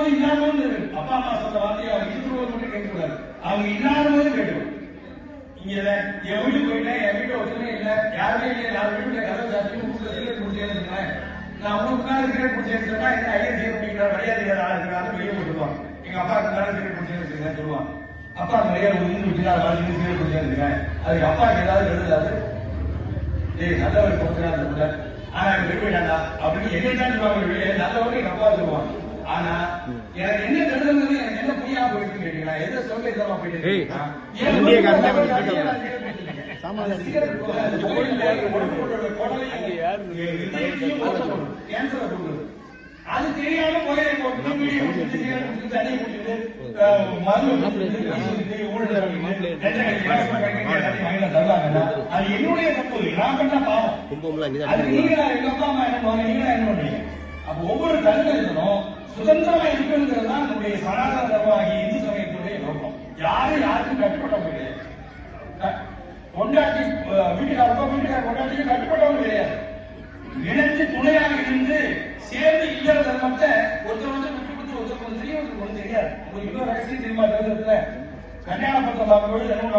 போது இல்லாம அப்பா அம்மா சொல்ற வார்த்தையை அவங்க இருக்கிறவங்க மட்டும் கேட்கக்கூடாது, அவங்க இல்லாத போது கேட்கணும். இங்க என் வீட்டுக்கு போயிட்டேன், என் வீட்டை ஒத்துமே இல்லை, யாருமே இல்லை, 4 வீட்டுல கதவை சாத்தி வீட்டுல சிகரெட் குடிச்சேன்னு இருக்கேன், நான் உங்களுக்கு மேல சிகரெட் குடிச்சேன்னு சொன்னா என்ன ஐயா சிகரெட் குடிக்கிறார், மரியாதை ஆள் இருக்கிறாரு வெளியே போட்டுருவாங்க. எங்க அப்பாவுக்கு மேல சிகரெட் குடிச்சேன்னு இருக்கேன் சொல்லுவாங்க. அப்பா மரியாதை ஒதுங்கி விட்டுறாரு, மாதிரி சிகரெட் குடிச்சேன்னு இருக்கேன், அதுக்கு அப்பாவுக்கு ஏதாவது எழுதாது, ஏய் நல்லவர் கொடுக்குறாங்க, ஆனா எனக்கு விரும்பிடாண்டா அப்படின்னு என்னைதான் சொல்லுவாங்க, நல்லவங்க எங்க அப்பா சொல்லுவாங்க. ஆனா எனக்கு என்ன கெடுதல், எனக்கு என்ன புரியாம போயிட்டு கேட்டீங்களா, எதை சொல்ல இதமா போயிட்டு அது தெரியாம போய் தண்ணி குடிச்சிட்டு அது என்னுடைய தப்பு, நான் பண்ண பாவம். அது நீங்களா எங்க அப்பா அம்மா என்ன பண்ணுவாங்க, நீங்களா என்ன பண்றீங்க? அப்ப ஒவ்வொரு தனிமனிதனும் சுதந்திரமா இருக்குங்கிறது தான் நம்முடைய சனாதன தர்மமாகிய இந்து சமயத்தினுடைய நோக்கம். யாருக்கும் கட்டுப்பட்டவங்க கிடையாது. கொண்டாட்டி வீட்டுக்கார கொண்டாட்டிக்கு கட்டுப்பட்டவங்க கிடையாது. இணைந்து துணையாக இருந்து சேர்ந்து இல்லற தர்மத்தை ஒருத்தர் வந்து விட்டு கொடுத்து ஒருத்தருக்கு தெரியும், ஒன்று தெரியாது. ஒரு இன்னொரு ரகசியம் தெரியுமா? தேர்தலத்துல கல்யாண பத்திரம் பார்க்கும்போது என்ன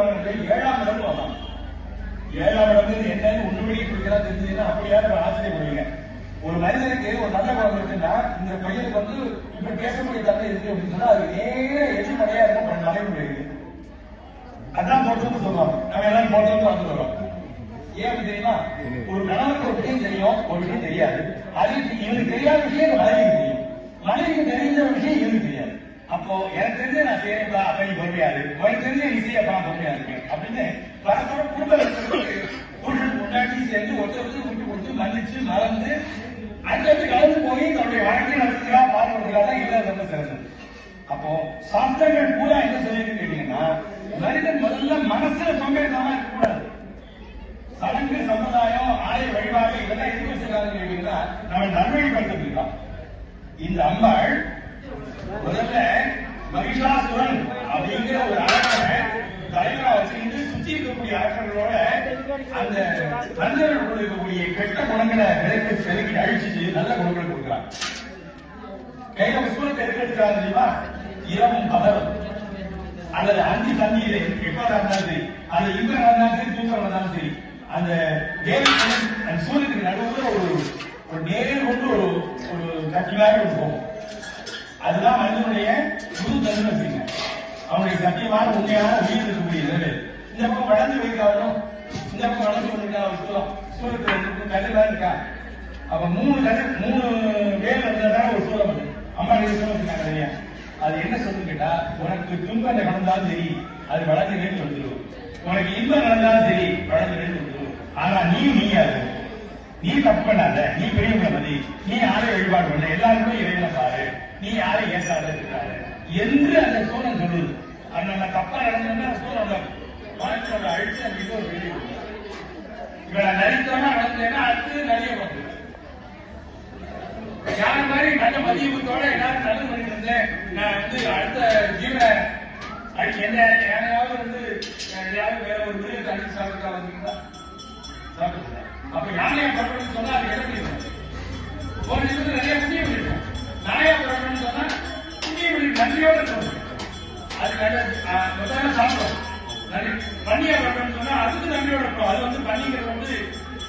7ஆம் இடம் வரலாம். 7ஆம் இடம் என்னன்னு ஒண்ணுபடி கொடுக்கலாம் தெரிஞ்சதுன்னா அப்படியாவது ஆச்சரியப்படுவீங்க. ஒரு மனிதனுக்கு ஒரு நல்ல குழந்தை இருக்குன்னா இந்த பையனுக்கு வந்து இப்ப பேசக்கூடிய தன்மை இருக்கு அப்படின்னு சொன்னா அது நேர எதிர்மறையா இருக்கும், நடைமுறை. அதான் போட்டோம்னு சொல்லுவாங்க. நம்ம எல்லாரும் போட்டோம்னு வந்து வரோம். ஏன் அப்படி தெரியுமா? ஒரு கணவனுக்கு ஒரு விஷயம் தெரியும், ஒரு விஷயம் தெரியாது. அது இவனுக்கு தெரியாத விஷயம் மனைவிக்கு தெரியும், மனைவிக்கு தெரிஞ்ச விஷயம் இவனுக்கு தெரியாது. அப்போ எனக்கு தெரிஞ்ச நான் செய்யறா அப்ப நீ பொறுமையாது, உனக்கு தெரிஞ்ச நீ செய்ய அப்பா பொறுமையா இருக்கு அப்படின்னு பரஸ்பர குடும்பம் புருஷன் முன்னாடி சேர்ந்து ஒருத்தர் விட்டு கொடுத்து மன்னிச்சு மறந்து அடுத்தடுத்து கலந்து போய் தன்னுடைய வாழ்க்கை நடத்துகிறா பார்க்கிறதுக்காக இல்ல ரொம்ப சிறந்தது. அப்போ சாஸ்திரங்கள் பூரா என்ன சொல்லிட்டு கேட்டீங்கன்னா, மனிதன் முதல்ல மனசுல சோம்பேறித்தனமா இருக்கக்கூடாது. சடங்கு சம்பிரதாயம் ஆலய வழிபாடு இதெல்லாம் எதுக்கு வச்சிருக்காங்க கேட்டீங்கன்னா நம்ம நல்வழிப்படுத்திருக்கோம். இந்த அம்பாள் முதல்ல மகிஷாசுரன் அப்படிங்கிற ஒரு அரசனை தலைவரா வச்சுக்கிட்டு சுத்தி இருக்கக்கூடிய அரசர்களோட அந்த மனிதர்கள் இருக்கக்கூடிய கெட்ட குணங்களை விலக்கி செலுக்கி அழிச்சிட்டு நல்ல குணங்களை கொடுக்கிறாங்க. கையில புஷ்பத்தை எடுக்கிறாங்க தெரியுமா? இரவும் பகலும் அல்லது அந்தி தண்ணீர் எப்ப நடந்தாலும் சரி, அது இன்ப நடந்தாலும் சரி, தூக்கம் நடந்தாலும் சரி, அந்த அந்த சூரியனுக்கு நடுவில் ஒரு நேரில் கொண்டு ஒரு கட்டிலாக போகும். அதுதான் மனிதனுடைய புது தன்மை செய்யுங்க. அவனுடைய சத்தியமான உண்மையான உயிர் இருக்கக்கூடிய நிலை. இந்த பக்கம் வளர்ந்து வைக்காலும் இந்த பக்கம் வளர்ந்து கொண்டிருக்கா சூரியத்தில் கல்லுதான் இருக்கா. அப்ப 3 வேல் இருந்ததான ஒரு சூழல் அது அம்மா சொல்லிருக்காங்க இல்லையா? அது என்ன சொல்லுன்னு கேட்டா, உனக்கு துன்பம் நடந்தாலும் சரி அது வளர்ந்து நேர்ந்து வந்துடும், உனக்கு இன்பம் நடந்தாலும் சரி வளர்ந்து நேர்ந்து வந்துடும். ஆனா நீயாது, நீ தப்பு பண்ணாத, நீ பெரியவங்களை மதி, நீ யாரை வழிபாடு பண்ண, எல்லாருமே இறைவனை பாரு, நீ யாரை ஏசாத இருக்காரு என்று அந்த சூழல் சொல்லுது. அந்த தப்பா நடந்தா சூழல் மனசோட அழிச்சு அந்த ஒரு வெளியே இப்ப நான் நரித்தமா நடந்தேன்னா அடுத்து நிறைய வந்து யார மாதிரி நல்ல மதியத்தோட எல்லாரும் நல்லது பண்ணிட்டு இருந்தேன். நான் வந்து அடுத்த ஜீவனை என்ன யாரையாவது வந்து யாராவது வேற ஒரு மிருகத்தை அடிச்சு சாப்பிட்டா வந்தீங்களா? சாப்பிட்டு அப்ப யானையா பரவணும்னு சொன்னா அது இறங்கிடும். ஒரு நிமிஷம் நிறைய புண்ணியம் இருக்கும். நாயா பரவணும்னு சொன்னா புண்ணியம் நன்றியோட சொல்லணும். அது நல்ல சாப்பிடும். பண்ணியா பரவணும்னு சொன்னா அதுக்கு நன்றியோட இருக்கும். அது வந்து பண்ணிங்கிறது வந்து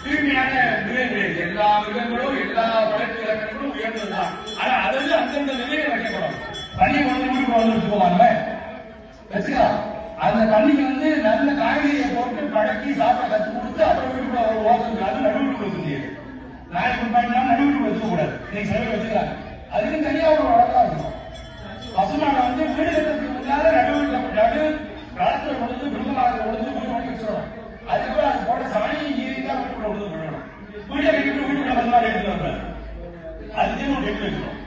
தூய்மையான மிருகங்கள். எல்லா மிருகங்களும் எல்லா வழக்கு இலக்கங்களும் உயர்ந்ததுதான். ஆனா அது வந்து அந்தந்த நிலையை வைக்கப்படும். பண்ணி கொண்டு வச்சுக்குவாங்க வச்சுக்கலாம். அந்த தண்ணிக்கு வந்து நல்ல காய்கறியை போட்டு பழக்கி சாப்பிட கத்து கொடுத்து அப்புறம் வீட்டுக்குள்ள ஒரு ஓசம் அது நடுவுக்கு வைக்க முடியாது. நாளைக்கு பண்ணா நடுவுக்கு வச்சுக்க கூடாது. இன்னைக்கு சில வச்சுக்கிறாங்க. அதுக்கு தனியா ஒரு வழக்கா இருக்கும். பசுமாடை வந்து வீடு கட்டுறதுக்கு முன்னால நடு களத்துல கொடுத்து விரும்பமாக கொடுத்து வீடு பண்ணி வச்சிடணும். அதுக்கப்புறம் அது போட சாணி ஈரிதான் வீட்டுக்குள்ள கொடுத்து விடணும். வீட்டை கட்டிட்டு வீட்டுக்குள்ள பசுமாடை எடுத்து வைப்பேன். அதுக்கு எடுத்து வைக்கணும்.